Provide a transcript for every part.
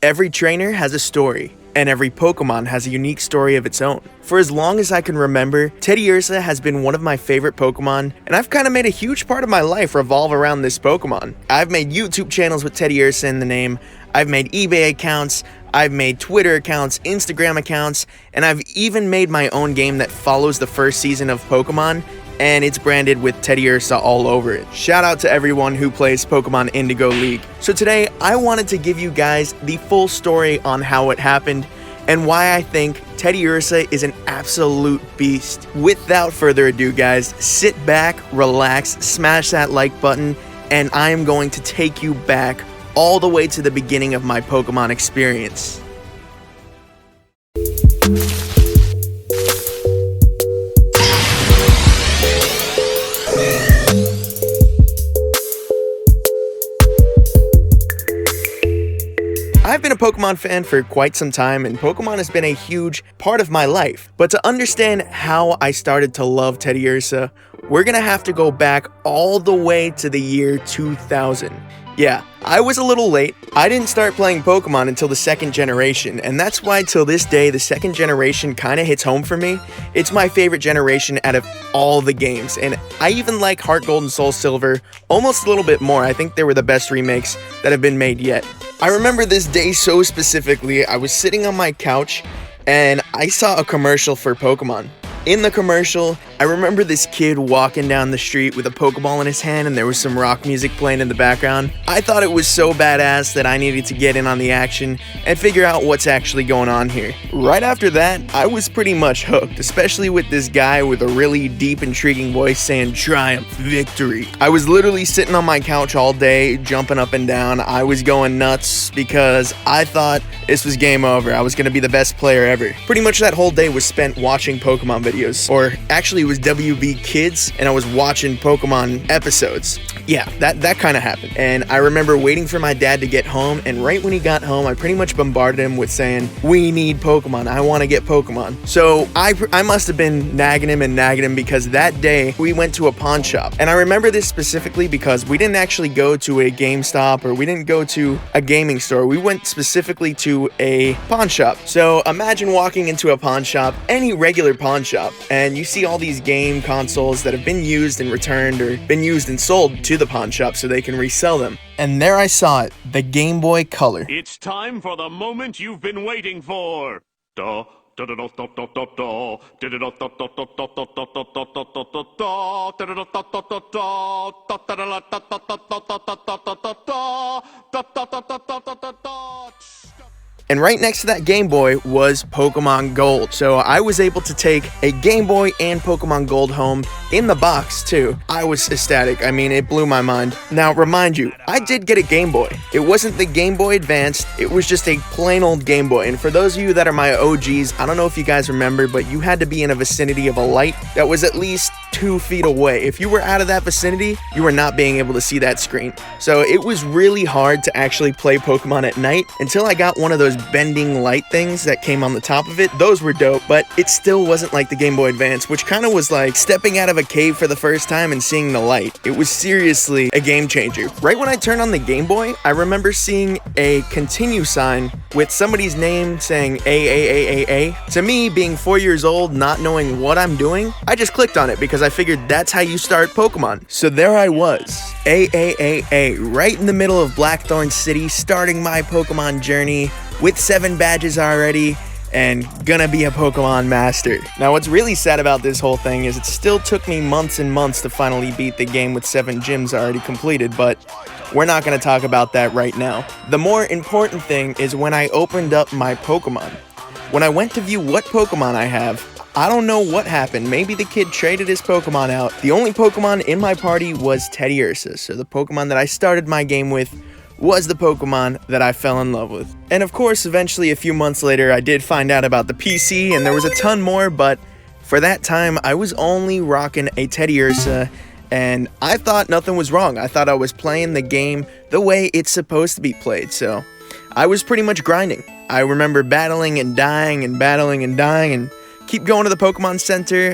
Every trainer has a story, and every Pokemon has a unique story of its own. For as long as I can remember, Teddiursa has been one of my favorite Pokemon, and I've kind of made a huge part of my life revolve around this Pokemon. I've made YouTube channels with Teddiursa in the name, I've made eBay accounts, I've made Twitter accounts, Instagram accounts, and I've even made my own game that follows the first season of Pokemon, and it's branded with Teddiursa all over it. Shout out to everyone who plays Pokemon Indigo League. So today, I wanted to give you guys the full story on how it happened and why I think Teddiursa is an absolute beast. Without further ado, guys, sit back, relax, smash that like button, and I am going to take you back all the way to the beginning of my Pokemon experience. I've been a Pokemon fan for quite some time, and Pokemon has been a huge part of my life. But to understand how I started to love Teddiursa, we're gonna have to go back all the way to the year 2000. Yeah, I was a little late. I didn't start playing Pokemon until the second generation, and that's why till this day the second generation kinda hits home for me. It's my favorite generation out of all the games, and I even like Heart Gold and Soul Silver almost a little bit more. I think they were the best remakes that have been made yet. I remember this day so specifically. I was sitting on my couch and I saw a commercial for Pokemon. In the commercial, I remember this kid walking down the street with a Pokeball in his hand and there was some rock music playing in the background. I thought it was so badass that I needed to get in on the action and figure out what's actually going on here. Right after that, I was pretty much hooked, especially with this guy with a really deep, intriguing voice saying triumph, victory. I was literally sitting on my couch all day, jumping up and down. I was going nuts because I thought this was game over. I was going to be the best player ever. Pretty much that whole day was spent watching Pokemon videos. Or actually it was WB Kids and I was watching Pokemon episodes. Yeah, that kind of happened. And I remember waiting for my dad to get home, and right when he got home, I pretty much bombarded him with saying, we need Pokemon, I want to get Pokemon. So I must have been nagging him because that day we went to a pawn shop. And I remember this specifically because we didn't actually go to a GameStop or we didn't go to a gaming store. We went specifically to a pawn shop. So imagine walking into a pawn shop, any regular pawn shop, and you see all these game consoles that have been used and returned or been used and sold to the pawn shop so they can resell them. And there I saw it, the Game Boy Color. It's time for the moment you've been waiting for. And right next to that Game Boy was Pokemon Gold. So I was able to take a Game Boy and Pokemon Gold home in the box too. I was ecstatic. I mean, it blew my mind. Now, remind you, I did get a Game Boy. It wasn't the Game Boy Advanced. It was just a plain old Game Boy. And for those of you that are my OGs, I don't know if you guys remember, but you had to be in a vicinity of a light that was at least 2 feet away. If you were out of that vicinity, you were not being able to see that screen. So it was really hard to actually play Pokemon at night until I got one of those bending light things that came on the top of it. Those were dope, but it still wasn't like the Game Boy Advance, which kind of was like stepping out of a cave for the first time and seeing the light. It was seriously a game changer. Right when I turned on the Game Boy, I remember seeing a continue sign with somebody's name saying A. To me, being 4 years old, not knowing what I'm doing, I just clicked on it because I figured that's how you start Pokemon. So there I was, A, right in the middle of Blackthorn City, starting my Pokemon journey with 7 badges already and gonna be a Pokemon master. Now, what's really sad about this whole thing is it still took me months and months to finally beat the game with 7 gyms already completed, but we're not gonna talk about that right now. The more important thing is when I opened up my Pokemon. When I went to view what Pokemon I have, I don't know what happened. Maybe the kid traded his Pokemon out. The only Pokemon in my party was Teddiursa, so the Pokemon that I started my game with was the Pokemon that I fell in love with. And of course, eventually a few months later, I did find out about the PC, and there was a ton more, but for that time, I was only rocking a Teddiursa, and I thought nothing was wrong. I thought I was playing the game the way it's supposed to be played, so I was pretty much grinding. I remember battling and dying and battling and dying and keep going to the Pokemon Center.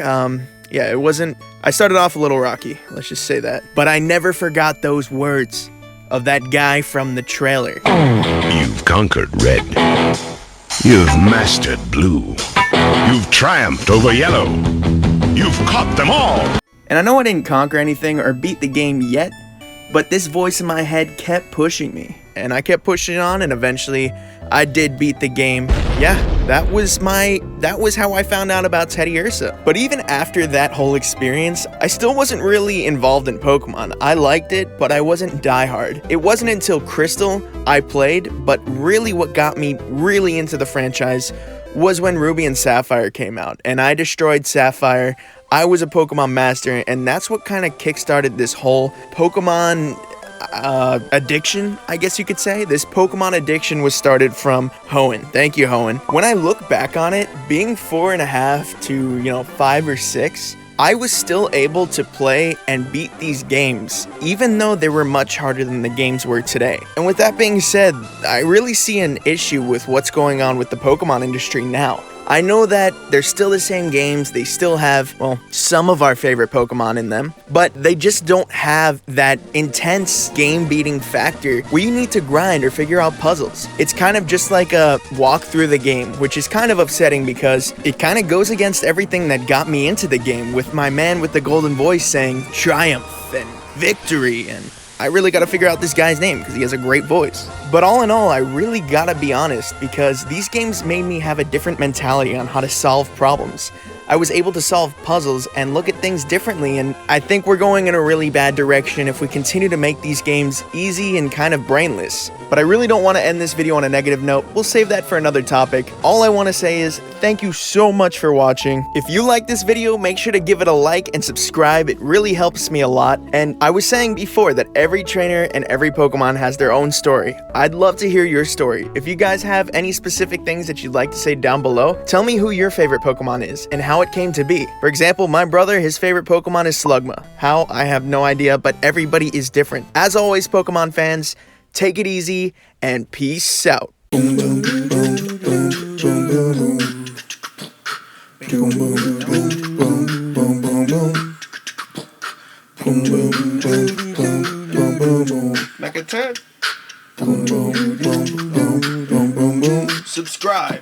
Yeah, it wasn't... I started off a little rocky, let's just say that. But I never forgot those words. of that guy from the trailer. You've conquered red. You've mastered blue. You've triumphed over yellow. You've caught them all. And I know I didn't conquer anything or beat the game yet, but this voice in my head kept pushing me. And I kept pushing on, and eventually I did beat the game. Yeah, that was how I found out about Teddiursa. But even after that whole experience, I still wasn't really involved in Pokemon. I liked it, but I wasn't diehard. It wasn't until Crystal I played, but really what got me really into the franchise was when Ruby and Sapphire came out, and I destroyed Sapphire. I was a Pokemon master, and that's what kind of kickstarted this whole Pokemon addiction, I guess you could say. This Pokemon addiction was started from Hoenn. Thank you, Hoenn. When I look back on it, being 4.5 to, 5 or 6, I was still able to play and beat these games, even though they were much harder than the games were today. And with that being said, I really see an issue with what's going on with the Pokemon industry now. I know that they're still the same games, they still have, well, some of our favorite Pokemon in them, but they just don't have that intense game-beating factor where you need to grind or figure out puzzles. It's kind of just like a walk through the game, which is kind of upsetting because it kind of goes against everything that got me into the game, with my man with the golden voice saying triumph and victory, and I really gotta figure out this guy's name because he has a great voice. But all in all, I really gotta be honest because these games made me have a different mentality on how to solve problems. I was able to solve puzzles and look at things differently, and I think we're going in a really bad direction if we continue to make these games easy and kind of brainless. But I really don't want to end this video on a negative note. We'll save that for another topic. All I want to say is thank you so much for watching. If you like this video, make sure to give it a like and subscribe. It really helps me a lot. And I was saying before that every trainer and every Pokemon has their own story. I'd love to hear your story. If you guys have any specific things that you'd like to say down below, tell me who your favorite Pokemon is and how it came to be. For example, my brother, his favorite Pokemon is Slugma. How? I have no idea, but everybody is different. As always, Pokemon fans, take it easy and peace out. Like a turd. Subscribe.